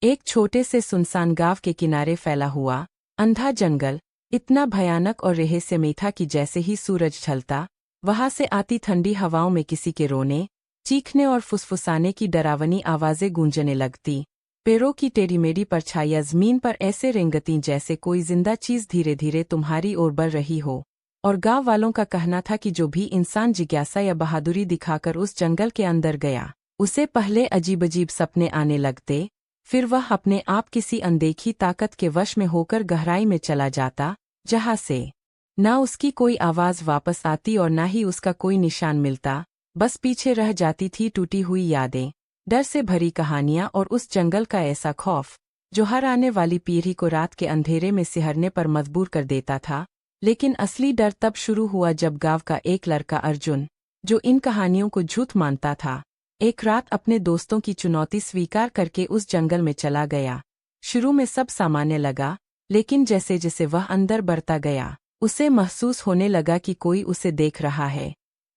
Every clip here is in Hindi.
एक छोटे से सुनसान गांव के किनारे फैला हुआ अंधा जंगल इतना भयानक और रहस्यमय था कि जैसे ही सूरज ढलता, वहां से आती ठंडी हवाओं में किसी के रोने, चीखने और फुसफुसाने की डरावनी आवाजें गूंजने लगती। पेड़ों की टेढ़ी-मेढ़ी परछाइयां जमीन पर ऐसे रेंगतीं जैसे कोई जिंदा चीज धीरे धीरे तुम्हारी ओर बढ़ रही हो। और गांव वालों का कहना था कि जो भी इंसान जिज्ञासा या बहादुरी दिखाकर उस जंगल के अंदर गया, उसे पहले अजीब-अजीब सपने आने लगते, फिर वह अपने आप किसी अनदेखी ताकत के वश में होकर गहराई में चला जाता, जहां से ना उसकी कोई आवाज वापस आती और ना ही उसका कोई निशान मिलता। बस पीछे रह जाती थी टूटी हुई यादें, डर से भरी कहानियां और उस जंगल का ऐसा खौफ जो हर आने वाली पीढ़ी को रात के अंधेरे में सिहरने पर मजबूर कर देता था। लेकिन असली डर तब शुरू हुआ जब गांव का एक लड़का अर्जुन, जो इन कहानियों को झूठ मानता था, एक रात अपने दोस्तों की चुनौती स्वीकार करके उस जंगल में चला गया। शुरू में सब सामान्य लगा, लेकिन जैसे जैसे वह अंदर बढ़ता गया, उसे महसूस होने लगा कि कोई उसे देख रहा है।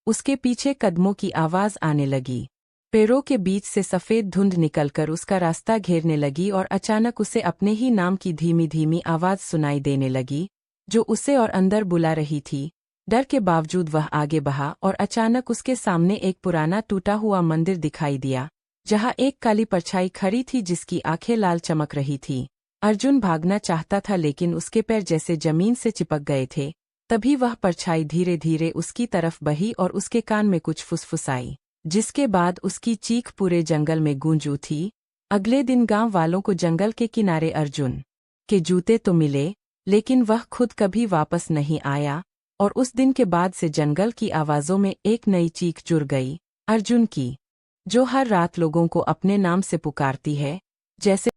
उसके पीछे कदमों की आवाज आने लगी, पेड़ों के बीच से सफेद धुंध निकलकर उसका रास्ता घेरने लगी और अचानक उसे अपने ही नाम की धीमी धीमी आवाज सुनाई देने लगी, जो उसे और अंदर बुला रही थी। डर के बावजूद वह आगे बढ़ा और अचानक उसके सामने एक पुराना टूटा हुआ मंदिर दिखाई दिया, जहां एक काली परछाई खड़ी थी जिसकी आंखें लाल चमक रही थीं। अर्जुन भागना चाहता था लेकिन उसके पैर जैसे जमीन से चिपक गए थे। तभी वह परछाई धीरे धीरे उसकी तरफ बढ़ी और उसके कान में कुछ फुसफुसाई, जिसके बाद उसकी चीख पूरे जंगल में गूंज उठी। अगले दिन गांव वालों को जंगल के किनारे अर्जुन के जूते तो मिले, लेकिन वह खुद कभी वापस नहीं आया। और उस दिन के बाद से जंगल की आवाजों में एक नई चीख जुड़ गई, अर्जुन की, जो हर रात लोगों को अपने नाम से पुकारती है, जैसे